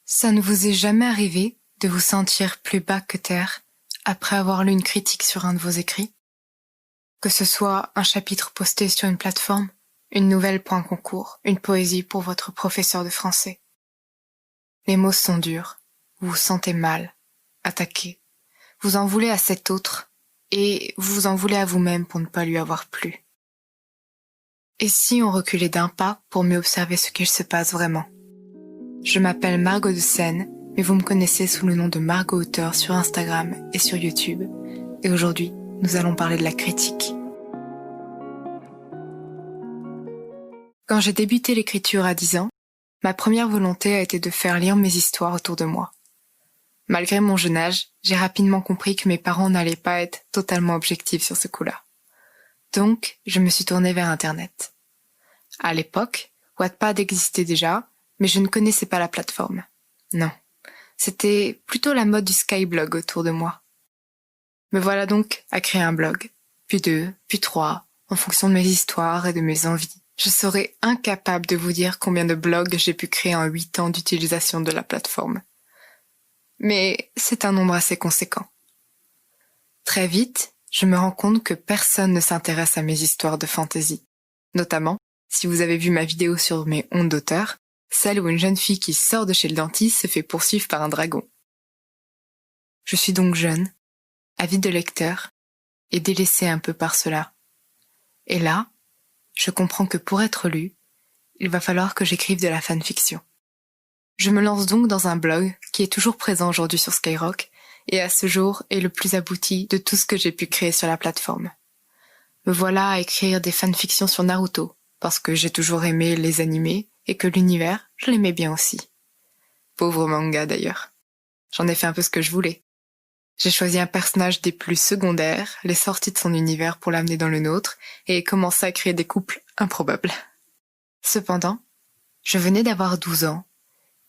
Ça ne vous est jamais arrivé de vous sentir plus bas que terre après avoir lu une critique sur un de vos écrits? Que ce soit un chapitre posté sur une plateforme, une nouvelle pour un concours, une poésie pour votre professeur de français. Les mots sont durs, vous vous sentez mal, attaqué. Vous en voulez à cet autre, et vous vous en voulez à vous-même pour ne pas lui avoir plu. Et si on reculait d'un pas pour mieux observer ce qu'il se passe vraiment? Je m'appelle Margot de Seine, mais vous me connaissez sous le nom de Margot Auteur sur Instagram et sur YouTube. Et aujourd'hui, nous allons parler de la critique. Quand j'ai débuté l'écriture à 10 ans, ma première volonté a été de faire lire mes histoires autour de moi. Malgré mon jeune âge, j'ai rapidement compris que mes parents n'allaient pas être totalement objectifs sur ce coup-là. Donc, je me suis tournée vers Internet. À l'époque, Wattpad existait déjà, mais je ne connaissais pas la plateforme. Non, c'était plutôt la mode du skyblog autour de moi. Me voilà donc à créer un blog, puis 2, puis 3, en fonction de mes histoires et de mes envies. Je serais incapable de vous dire combien de blogs j'ai pu créer en 8 ans d'utilisation de la plateforme. Mais c'est un nombre assez conséquent. Très vite, je me rends compte que personne ne s'intéresse à mes histoires de fantaisie. Notamment, si vous avez vu ma vidéo sur mes hontes d'auteur, celle où une jeune fille qui sort de chez le dentiste se fait poursuivre par un dragon. Je suis donc jeune, avide de lecteur, et délaissée un peu par cela. Et là, je comprends que pour être lu, il va falloir que j'écrive de la fanfiction. Je me lance donc dans un blog qui est toujours présent aujourd'hui sur Skyrock et à ce jour est le plus abouti de tout ce que j'ai pu créer sur la plateforme. Me voilà à écrire des fanfictions sur Naruto, parce que j'ai toujours aimé les animés et que l'univers, je l'aimais bien aussi. Pauvre manga d'ailleurs. J'en ai fait un peu ce que je voulais. J'ai choisi un personnage des plus secondaires, les sorties de son univers pour l'amener dans le nôtre et commencé à créer des couples improbables. Cependant, je venais d'avoir 12 ans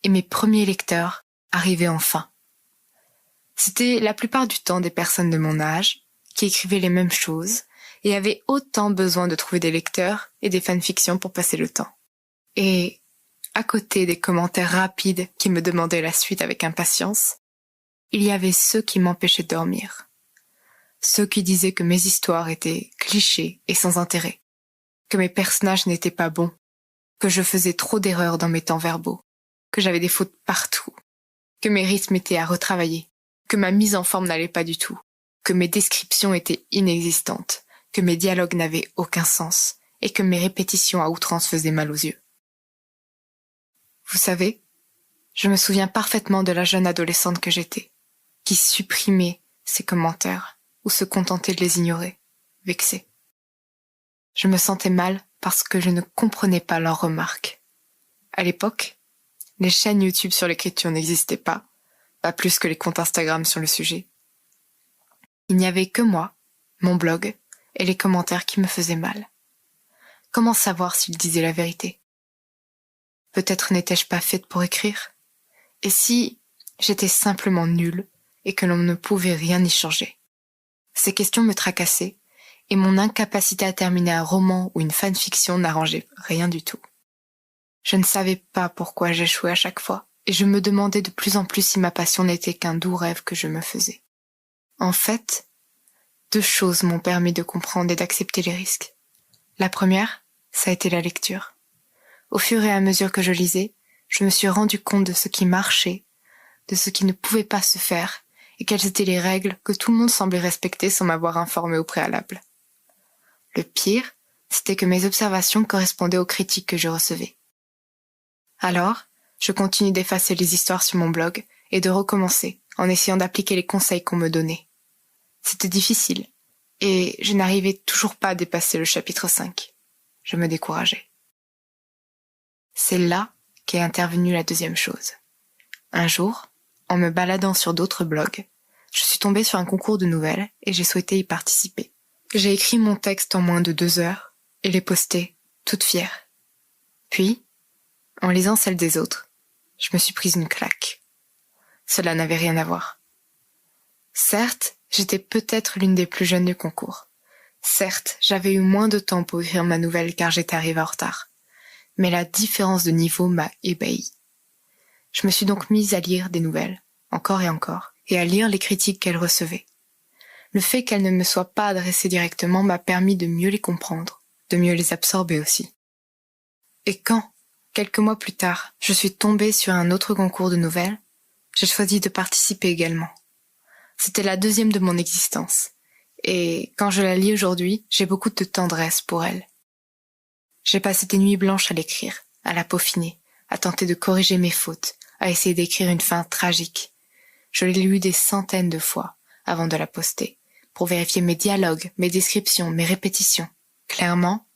et mes premiers lecteurs arrivaient enfin. C'était la plupart du temps des personnes de mon âge qui écrivaient les mêmes choses et avaient autant besoin de trouver des lecteurs et des fanfictions pour passer le temps. Et, à côté des commentaires rapides qui me demandaient la suite avec impatience, il y avait ceux qui m'empêchaient de dormir. Ceux qui disaient que mes histoires étaient clichés et sans intérêt, que mes personnages n'étaient pas bons, que je faisais trop d'erreurs dans mes temps verbaux, que j'avais des fautes partout, que mes rythmes étaient à retravailler, que ma mise en forme n'allait pas du tout, que mes descriptions étaient inexistantes, que mes dialogues n'avaient aucun sens et que mes répétitions à outrance faisaient mal aux yeux. Vous savez, je me souviens parfaitement de la jeune adolescente que j'étais, qui supprimait ces commentaires ou se contentait de les ignorer, vexée. Je me sentais mal parce que je ne comprenais pas leurs remarques. À l'époque, les chaînes YouTube sur l'écriture n'existaient pas plus que les comptes Instagram sur le sujet. Il n'y avait que moi, mon blog et les commentaires qui me faisaient mal. Comment savoir s'ils disaient la vérité? Peut-être n'étais-je pas faite pour écrire? Et si j'étais simplement nulle et que l'on ne pouvait rien y changer? Ces questions me tracassaient et mon incapacité à terminer un roman ou une fanfiction n'arrangeait rien du tout. Je ne savais pas pourquoi j'échouais à chaque fois et je me demandais de plus en plus si ma passion n'était qu'un doux rêve que je me faisais. En fait, 2 choses m'ont permis de comprendre et d'accepter les risques. La première, ça a été la lecture. Au fur et à mesure que je lisais, je me suis rendu compte de ce qui marchait, de ce qui ne pouvait pas se faire, et quelles étaient les règles que tout le monde semblait respecter sans m'avoir informé au préalable. Le pire, c'était que mes observations correspondaient aux critiques que je recevais. Alors, je continue d'effacer les histoires sur mon blog et de recommencer en essayant d'appliquer les conseils qu'on me donnait. C'était difficile, et je n'arrivais toujours pas à dépasser le chapitre 5. Je me décourageais. C'est là qu'est intervenue la deuxième chose. Un jour, en me baladant sur d'autres blogs, je suis tombée sur un concours de nouvelles et j'ai souhaité y participer. J'ai écrit mon texte en moins de 2 heures et l'ai posté, toute fière. Puis, en lisant celle des autres, je me suis prise une claque. Cela n'avait rien à voir. Certes, j'étais peut-être l'une des plus jeunes du concours. Certes, j'avais eu moins de temps pour écrire ma nouvelle car j'étais arrivée en retard. Mais la différence de niveau m'a ébahie. Je me suis donc mise à lire des nouvelles, encore et à lire les critiques qu'elles recevaient. Le fait qu'elles ne me soient pas adressées directement m'a permis de mieux les comprendre, de mieux les absorber aussi. Et quand, quelques mois plus tard, je suis tombée sur un autre concours de nouvelles, j'ai choisi de participer également. C'était la deuxième de mon existence, et quand je la lis aujourd'hui, j'ai beaucoup de tendresse pour elle. J'ai passé des nuits blanches à l'écrire, à la peaufiner, à tenter de corriger mes fautes, à essayer d'écrire une fin tragique. Je l'ai lue des centaines de fois avant de la poster, pour vérifier mes dialogues, mes descriptions, mes répétitions. Clairement,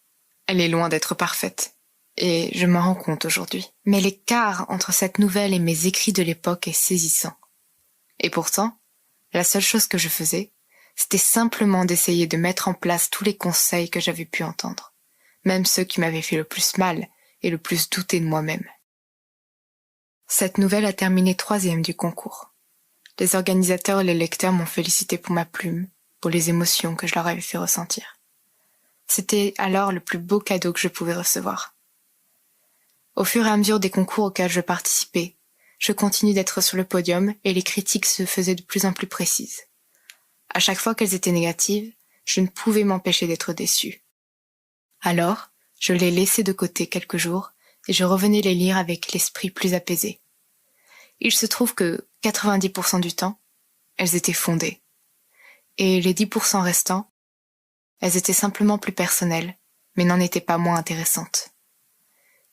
elle est loin d'être parfaite. Et je m'en rends compte aujourd'hui. Mais l'écart entre cette nouvelle et mes écrits de l'époque est saisissant. Et pourtant, la seule chose que je faisais, c'était simplement d'essayer de mettre en place tous les conseils que j'avais pu entendre, même ceux qui m'avaient fait le plus mal et le plus douter de moi-même. Cette nouvelle a terminé 3e du concours. Les organisateurs et les lecteurs m'ont félicité pour ma plume, pour les émotions que je leur avais fait ressentir. C'était alors le plus beau cadeau que je pouvais recevoir. Au fur et à mesure des concours auxquels je participais, je continue d'être sur le podium et les critiques se faisaient de plus en plus précises. À chaque fois qu'elles étaient négatives, je ne pouvais m'empêcher d'être déçue. Alors, je les laissais de côté quelques jours et je revenais les lire avec l'esprit plus apaisé. Il se trouve que 90% du temps, elles étaient fondées. Et les 10% restants, elles étaient simplement plus personnelles, mais n'en étaient pas moins intéressantes.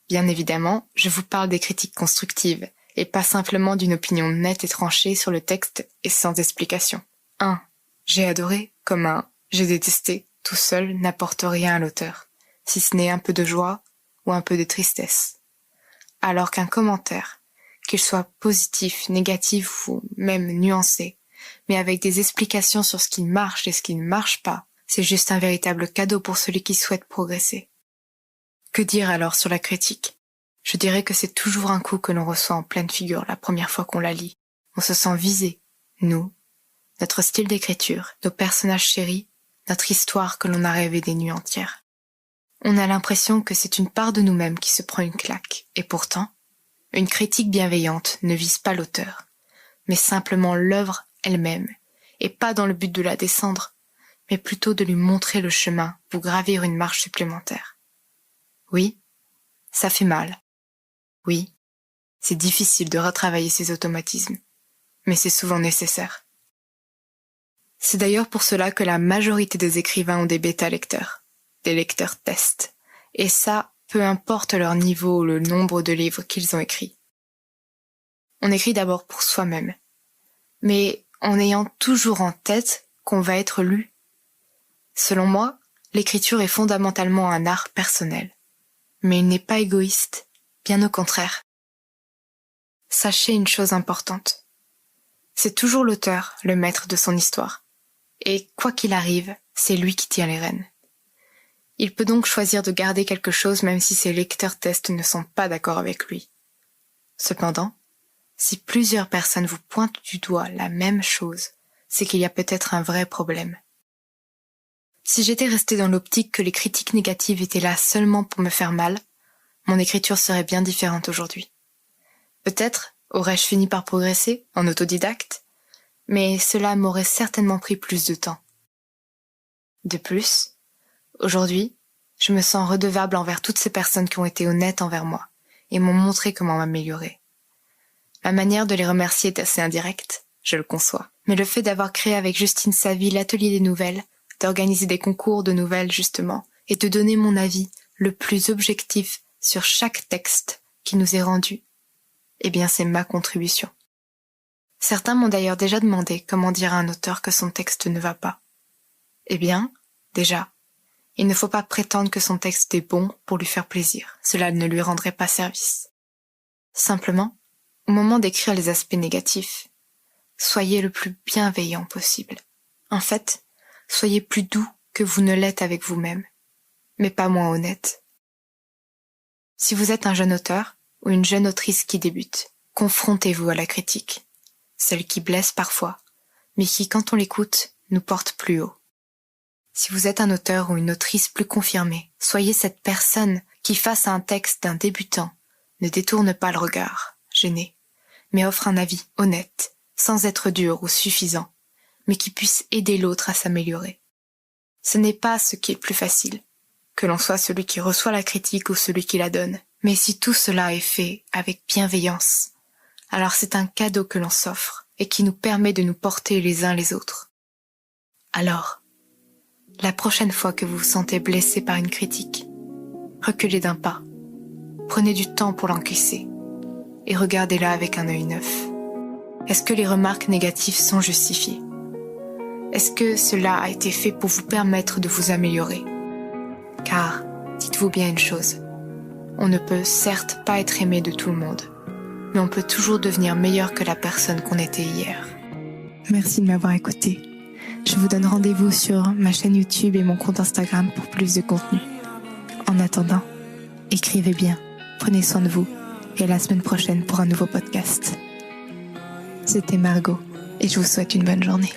Bien évidemment, je vous parle des critiques constructives, et pas simplement d'une opinion nette et tranchée sur le texte et sans explication. 1. J'ai adoré, comme un j'ai détesté, tout seul n'apporte rien à l'auteur, si ce n'est un peu de joie ou un peu de tristesse. Alors qu'un commentaire, qu'il soit positif, négatif ou même nuancé, mais avec des explications sur ce qui marche et ce qui ne marche pas, c'est juste un véritable cadeau pour celui qui souhaite progresser. Que dire alors sur la critique ? Je dirais que c'est toujours un coup que l'on reçoit en pleine figure la première fois qu'on la lit. On se sent visé, nous, notre style d'écriture, nos personnages chéris, notre histoire que l'on a rêvé des nuits entières. On a l'impression que c'est une part de nous-mêmes qui se prend une claque, et pourtant, une critique bienveillante ne vise pas l'auteur, mais simplement l'œuvre elle-même, et pas dans le but de la descendre, mais plutôt de lui montrer le chemin pour gravir une marche supplémentaire. Oui, ça fait mal. Oui, c'est difficile de retravailler ses automatismes, mais c'est souvent nécessaire. C'est d'ailleurs pour cela que la majorité des écrivains ont des bêta-lecteurs, des lecteurs tests, et ça, peu importe leur niveau ou le nombre de livres qu'ils ont écrits. On écrit d'abord pour soi-même, mais en ayant toujours en tête qu'on va être lu. Selon moi, l'écriture est fondamentalement un art personnel, mais il n'est pas égoïste, bien au contraire. Sachez une chose importante. C'est toujours l'auteur, le maître de son histoire. Et quoi qu'il arrive, c'est lui qui tient les rênes. Il peut donc choisir de garder quelque chose même si ses lecteurs tests ne sont pas d'accord avec lui. Cependant, si plusieurs personnes vous pointent du doigt la même chose, c'est qu'il y a peut-être un vrai problème. Si j'étais restée dans l'optique que les critiques négatives étaient là seulement pour me faire mal, mon écriture serait bien différente aujourd'hui. Peut-être aurais-je fini par progresser en autodidacte, mais cela m'aurait certainement pris plus de temps. De plus, aujourd'hui, je me sens redevable envers toutes ces personnes qui ont été honnêtes envers moi et m'ont montré comment m'améliorer. Ma manière de les remercier est assez indirecte, je le conçois, mais le fait d'avoir créé avec Justine Savy l'atelier des nouvelles, d'organiser des concours de nouvelles justement, et de donner mon avis le plus objectif sur chaque texte qui nous est rendu, eh bien c'est ma contribution. Certains m'ont d'ailleurs déjà demandé comment dire à un auteur que son texte ne va pas. Eh bien, déjà, il ne faut pas prétendre que son texte est bon pour lui faire plaisir, cela ne lui rendrait pas service. Simplement, au moment d'écrire les aspects négatifs, soyez le plus bienveillant possible. En fait, soyez plus doux que vous ne l'êtes avec vous-même, mais pas moins honnête. Si vous êtes un jeune auteur ou une jeune autrice qui débute, confrontez-vous à la critique, celle qui blesse parfois, mais qui, quand on l'écoute, nous porte plus haut. Si vous êtes un auteur ou une autrice plus confirmée, soyez cette personne qui, face à un texte d'un débutant, ne détourne pas le regard, gêné, mais offre un avis honnête, sans être dur ou suffisant, mais qui puisse aider l'autre à s'améliorer. Ce n'est pas ce qui est le plus facile, que l'on soit celui qui reçoit la critique ou celui qui la donne, mais si tout cela est fait avec bienveillance, alors c'est un cadeau que l'on s'offre et qui nous permet de nous porter les uns les autres. Alors, la prochaine fois que vous vous sentez blessé par une critique, reculez d'un pas, prenez du temps pour l'encaisser et regardez-la avec un œil neuf. Est-ce que les remarques négatives sont justifiées ? Est-ce que cela a été fait pour vous permettre de vous améliorer ? Car, dites-vous bien une chose, on ne peut certes pas être aimé de tout le monde, mais on peut toujours devenir meilleur que la personne qu'on était hier. Merci de m'avoir écouté. Je vous donne rendez-vous sur ma chaîne YouTube et mon compte Instagram pour plus de contenu. En attendant, écrivez bien, prenez soin de vous et à la semaine prochaine pour un nouveau podcast. C'était Margot et je vous souhaite une bonne journée.